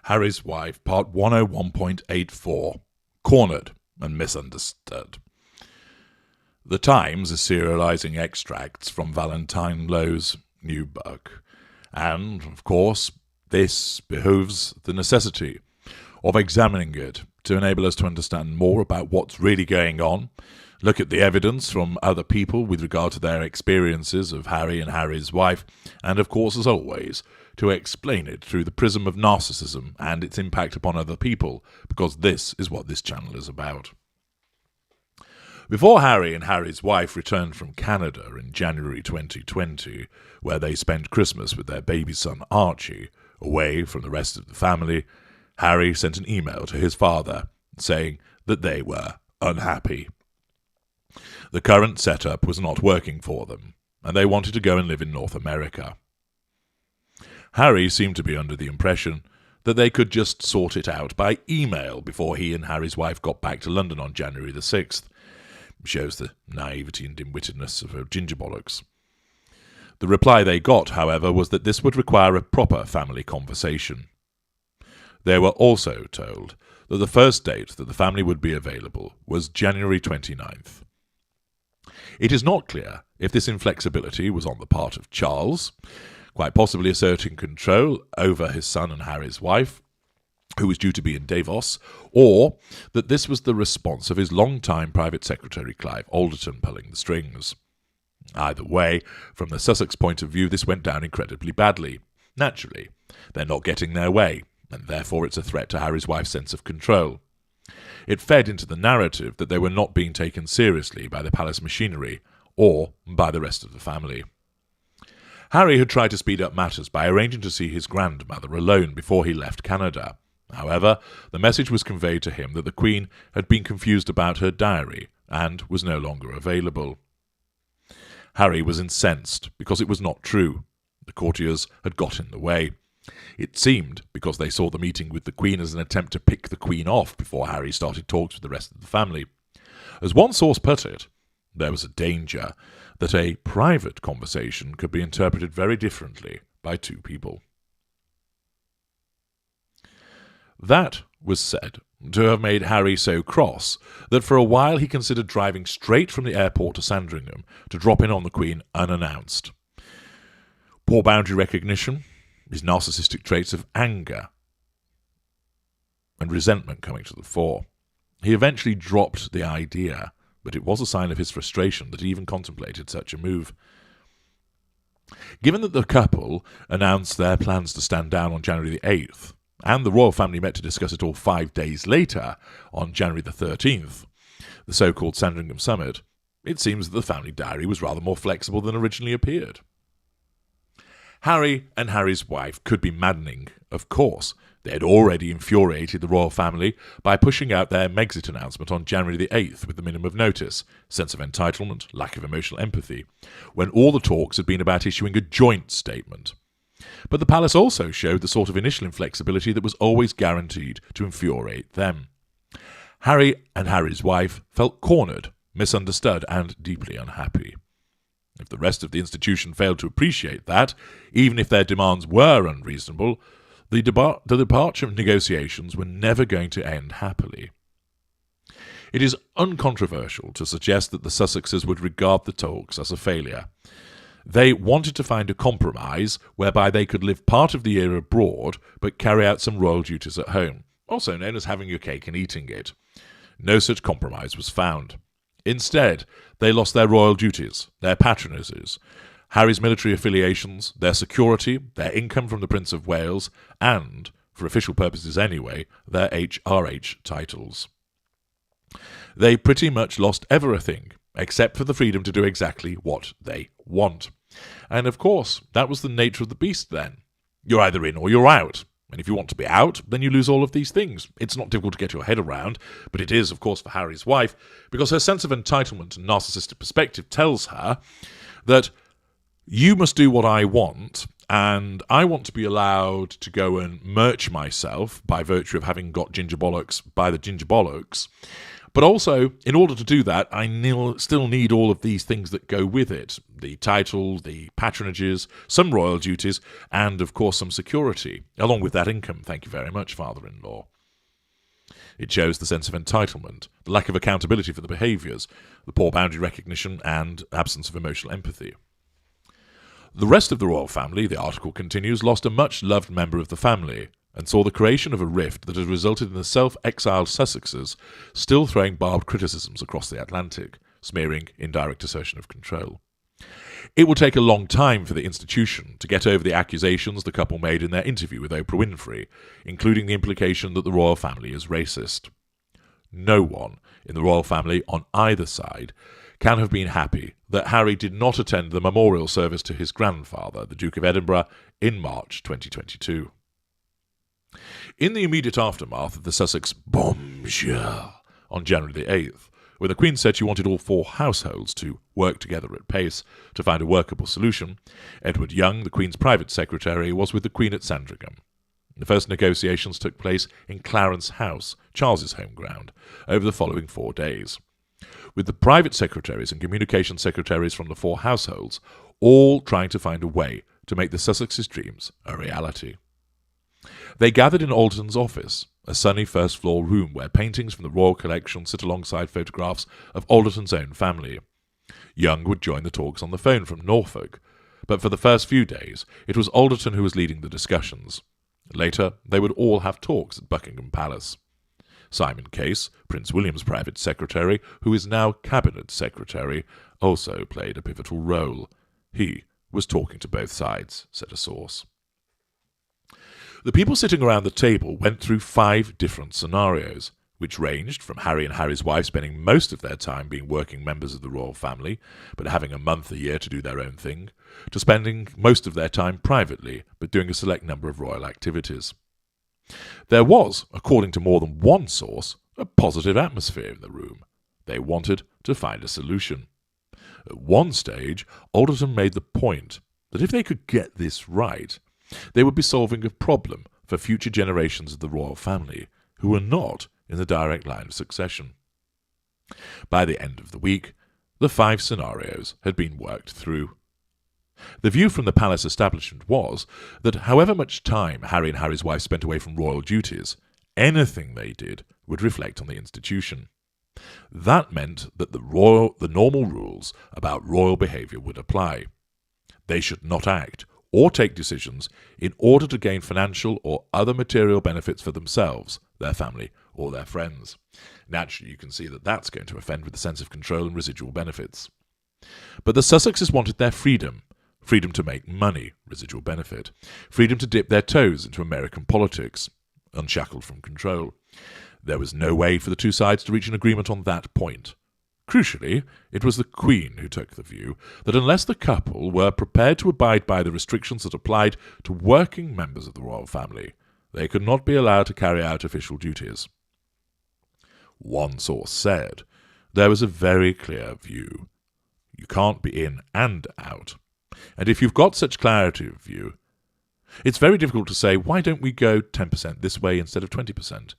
Harry's Wife, Part 101.84, Cornered and Misunderstood. The Times is serialising extracts from Valentine Low's new book, and, of course, this behooves the necessity of examining it to enable us to understand more about what's really going on, look at the evidence from other people with regard to their experiences of Harry and Harry's wife, and, of course, as always, to explain it through the prism of narcissism and its impact upon other people, because this is what this channel is about. Before Harry and Harry's wife returned from Canada in January 2020, where they spent Christmas with their baby son Archie, away from the rest of the family, Harry sent an email to his father saying that they were unhappy. The current setup was not working for them, and they wanted to go and live in North America. Harry seemed to be under the impression that they could just sort it out by email before he and Harry's wife got back to London on January the 6th. Shows the naivety and dim-wittedness of her gingerbollocks. The reply they got, however, was that this would require a proper family conversation. They were also told that the first date that the family would be available was January 29th. It is not clear if this inflexibility was on the part of Charles, quite possibly asserting control over his son and Harry's wife, who was due to be in Davos, or that this was the response of his long-time private secretary Clive Alderton pulling the strings. Either way, from the Sussex point of view, this went down incredibly badly. Naturally, they're not getting their way, and therefore it's a threat to Harry's wife's sense of control. It fed into the narrative that they were not being taken seriously by the palace machinery, or by the rest of the family. Harry had tried to speed up matters by arranging to see his grandmother alone before he left Canada. However, the message was conveyed to him that the Queen had been confused about her diary and was no longer available. Harry was incensed because it was not true. The courtiers had got in the way. It seemed because they saw the meeting with the Queen as an attempt to pick the Queen off before Harry started talks with the rest of the family. As one source put it, there was a danger that a private conversation could be interpreted very differently by two people. That was said to have made Harry so cross that for a while he considered driving straight from the airport to Sandringham to drop in on the Queen unannounced. Poor boundary recognition, his narcissistic traits of anger and resentment coming to the fore. He eventually dropped the idea, but it was a sign of his frustration that he even contemplated such a move. Given that the couple announced their plans to stand down on January the 8th, and the royal family met to discuss it all 5 days later, on January the 13th, the so-called Sandringham Summit, it seems that the family diary was rather more flexible than originally appeared. Harry and Harry's wife could be maddening, of course. They had already infuriated the royal family by pushing out their Megxit announcement on January the 8th with the minimum of notice, sense of entitlement, lack of emotional empathy, when all the talks had been about issuing a joint statement. But the palace also showed the sort of initial inflexibility that was always guaranteed to infuriate them. Harry and Harry's wife felt cornered, misunderstood, and deeply unhappy. If the rest of the institution failed to appreciate that, even if their demands were unreasonable, the departure of negotiations were never going to end happily. It is uncontroversial to suggest that the Sussexes would regard the talks as a failure. They wanted to find a compromise whereby they could live part of the year abroad but carry out some royal duties at home, also known as having your cake and eating it. No such compromise was found. Instead, they lost their royal duties, their patronages, Harry's military affiliations, their security, their income from the Prince of Wales, and, for official purposes anyway, their HRH titles. They pretty much lost everything, except for the freedom to do exactly what they want. And of course, that was the nature of the beast then. You're either in or you're out. And if you want to be out, then you lose all of these things. It's not difficult to get your head around, but it is, of course, for Harry's wife, because her sense of entitlement and narcissistic perspective tells her that you must do what I want, and I want to be allowed to go and merch myself by virtue of having got ginger bollocks by the ginger bollocks. But also, in order to do that, I still need all of these things that go with it. The title, the patronages, some royal duties, and, of course, some security. Along with that income, thank you very much, father-in-law. It shows the sense of entitlement, the lack of accountability for the behaviours, the poor boundary recognition, and absence of emotional empathy. The rest of the royal family, the article continues, lost a much-loved member of the family, and saw the creation of a rift that has resulted in the self-exiled Sussexes still throwing barbed criticisms across the Atlantic, smearing indirect assertion of control. It will take a long time for the institution to get over the accusations the couple made in their interview with Oprah Winfrey, including the implication that the royal family is racist. No one in the royal family on either side can have been happy that Harry did not attend the memorial service to his grandfather, the Duke of Edinburgh, in March 2022. In the immediate aftermath of the Sussex bombshell on January the 8th, when the Queen said she wanted all 4 households to work together at pace to find a workable solution, Edward Young, the Queen's private secretary, was with the Queen at Sandringham. The first negotiations took place in Clarence House, Charles's home ground, over the following 4 days, with the private secretaries and communication secretaries from the 4 households all trying to find a way to make the Sussex's dreams a reality. They gathered in Alderton's office, a sunny first-floor room where paintings from the royal collection sit alongside photographs of Alderton's own family. Young would join the talks on the phone from Norfolk, but for the first few days it was Alderton who was leading the discussions. Later, they would all have talks at Buckingham Palace. Simon Case, Prince William's private secretary, who is now cabinet secretary, also played a pivotal role. He was talking to both sides, said a source. The people sitting around the table went through 5 different scenarios, which ranged from Harry and Harry's wife spending most of their time being working members of the royal family, but having a month a year to do their own thing, to spending most of their time privately, but doing a select number of royal activities. There was, according to more than one source, a positive atmosphere in the room. They wanted to find a solution. At one stage, Alderton made the point that if they could get this right, they would be solving a problem for future generations of the royal family who were not in the direct line of succession. By the end of the week, the 5 scenarios had been worked through. The view from the palace establishment was that however much time Harry and Harry's wife spent away from royal duties, anything they did would reflect on the institution. That meant that the normal rules about royal behaviour would apply. They should not act or take decisions in order to gain financial or other material benefits for themselves, their family, or their friends. Naturally, you can see that that's going to offend with the sense of control and residual benefits. But the Sussexes wanted their freedom to make money, residual benefit, freedom to dip their toes into American politics, unshackled from control. There was no way for the 2 sides to reach an agreement on that point. Crucially, it was the Queen who took the view that unless the couple were prepared to abide by the restrictions that applied to working members of the royal family, they could not be allowed to carry out official duties. One source said, there was a very clear view. You can't be in and out. And if you've got such clarity of view, it's very difficult to say, why don't we go 10% this way instead of 20%?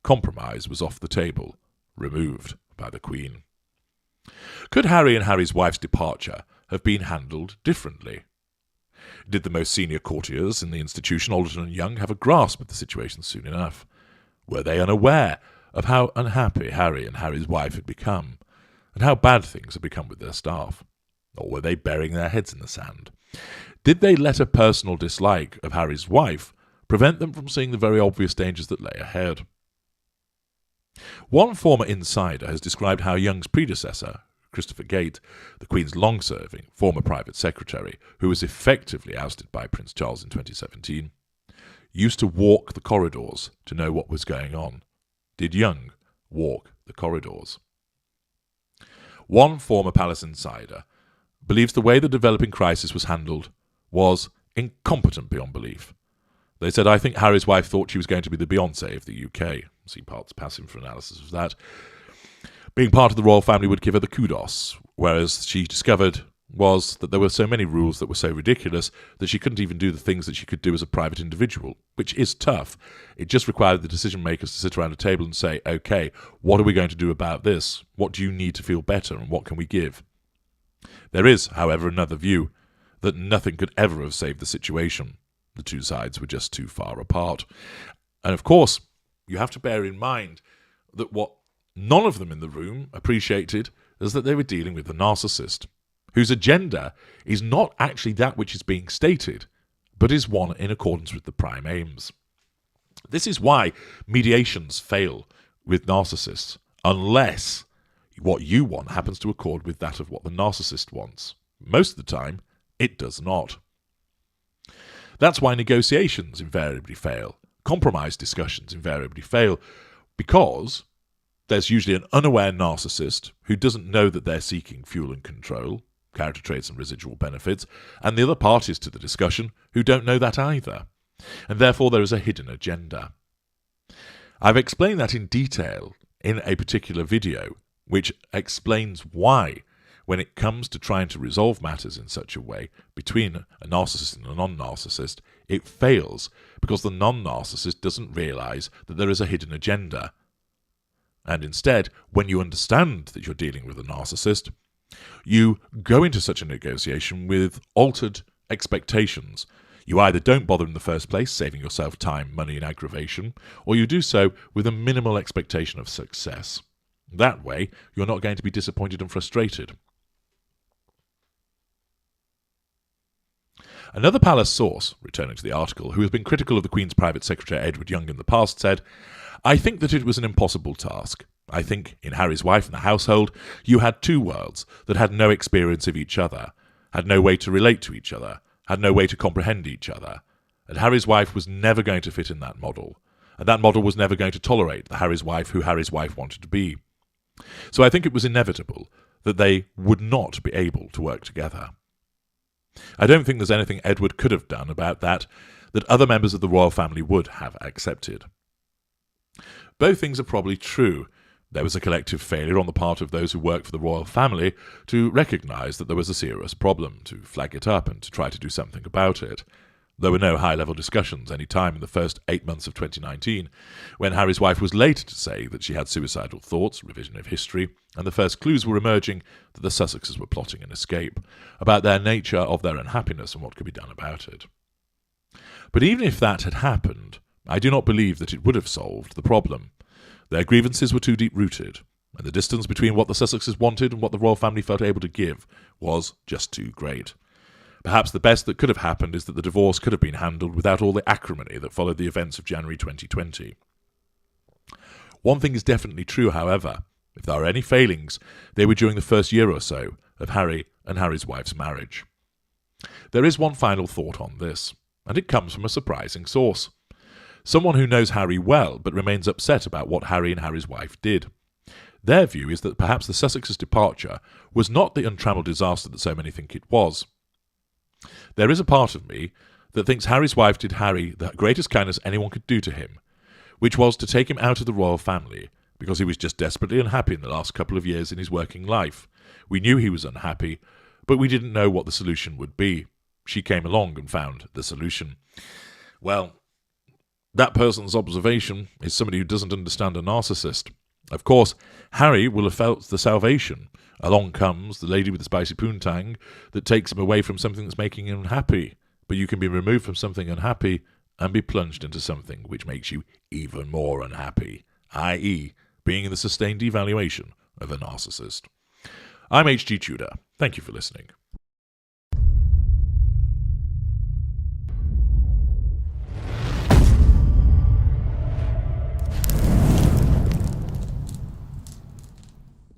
Compromise was off the table, removed by the Queen. Could Harry and Harry's wife's departure have been handled differently? Did the most senior courtiers in the institution, Alderton and Young, have a grasp of the situation soon enough? Were they unaware of how unhappy Harry and Harry's wife had become, and how bad things had become with their staff? Or were they burying their heads in the sand? Did they let a personal dislike of Harry's wife prevent them from seeing the very obvious dangers that lay ahead? One former insider has described how Young's predecessor, Christopher Gate, the Queen's long-serving former private secretary, who was effectively ousted by Prince Charles in 2017, used to walk the corridors to know what was going on. Did Young walk the corridors? One former palace insider believes the way the developing crisis was handled was incompetent beyond belief. They said, I think Harry's wife thought she was going to be the Beyoncé of the UK. See parts passive for analysis of that. Being part of the royal family would give her the kudos, whereas she discovered was that there were so many rules that were so ridiculous that she couldn't even do the things that she could do as a private individual, which is tough. It just required the decision makers to sit around a table and say, okay, what are we going to do about this? What do you need to feel better, and what can we give? There is, however, another view, that nothing could ever have saved the situation. The two sides were just too far apart. And of course, you have to bear in mind that what none of them in the room appreciated is that they were dealing with a narcissist, whose agenda is not actually that which is being stated, but is one in accordance with the prime aims. This is why mediations fail with narcissists, unless what you want happens to accord with that of what the narcissist wants. Most of the time, it does not. That's why negotiations invariably fail. Compromise discussions invariably fail, because there's usually an unaware narcissist who doesn't know that they're seeking fuel and control, character traits and residual benefits, and the other parties to the discussion who don't know that either. And therefore there is a hidden agenda. I've explained that in detail in a particular video, which explains why, when it comes to trying to resolve matters in such a way between a narcissist and a non-narcissist, it fails because the non-narcissist doesn't realise that there is a hidden agenda. And instead, when you understand that you're dealing with a narcissist, you go into such a negotiation with altered expectations. You either don't bother in the first place, saving yourself time, money, and aggravation, or you do so with a minimal expectation of success. That way, you're not going to be disappointed and frustrated. Another palace source, returning to the article, who has been critical of the Queen's private secretary Edward Young in the past, said, "I think that it was an impossible task. I think, in Harry's wife and the household, you had two worlds that had no experience of each other, had no way to relate to each other, had no way to comprehend each other. And Harry's wife was never going to fit in that model. And that model was never going to tolerate the Harry's wife who Harry's wife wanted to be. So I think it was inevitable that they would not be able to work together. I don't think there's anything Edward could have done about that other members of the royal family would have accepted." Both things are probably true. There was a collective failure on the part of those who worked for the royal family to recognise that there was a serious problem, to flag it up and to try to do something about it. There were no high-level discussions any time in the first 8 months of 2019, when Harry's wife was later to say that she had suicidal thoughts, revision of history, and the first clues were emerging that the Sussexes were plotting an escape, about their nature of their unhappiness and what could be done about it. But even if that had happened, I do not believe that it would have solved the problem. Their grievances were too deep-rooted, and the distance between what the Sussexes wanted and what the royal family felt able to give was just too great. Perhaps the best that could have happened is that the divorce could have been handled without all the acrimony that followed the events of January 2020. One thing is definitely true, however. If there are any failings, they were during the first year or so of Harry and Harry's wife's marriage. There is one final thought on this, and it comes from a surprising source. Someone who knows Harry well, but remains upset about what Harry and Harry's wife did. Their view is that perhaps the Sussexes' departure was not the untrammelled disaster that so many think it was. There is a part of me that thinks Harry's wife did Harry the greatest kindness anyone could do to him, which was to take him out of the royal family, because he was just desperately unhappy in the last couple of years in his working life. We knew he was unhappy, but we didn't know what the solution would be. She came along and found the solution. Well, that person's observation is somebody who doesn't understand a narcissist. Of course, Harry will have felt the salvation. Along comes the lady with the spicy poontang that takes him away from something that's making him unhappy. But you can be removed from something unhappy and be plunged into something which makes you even more unhappy, i.e., being in the sustained devaluation of a narcissist. I'm H.G. Tudor. Thank you for listening.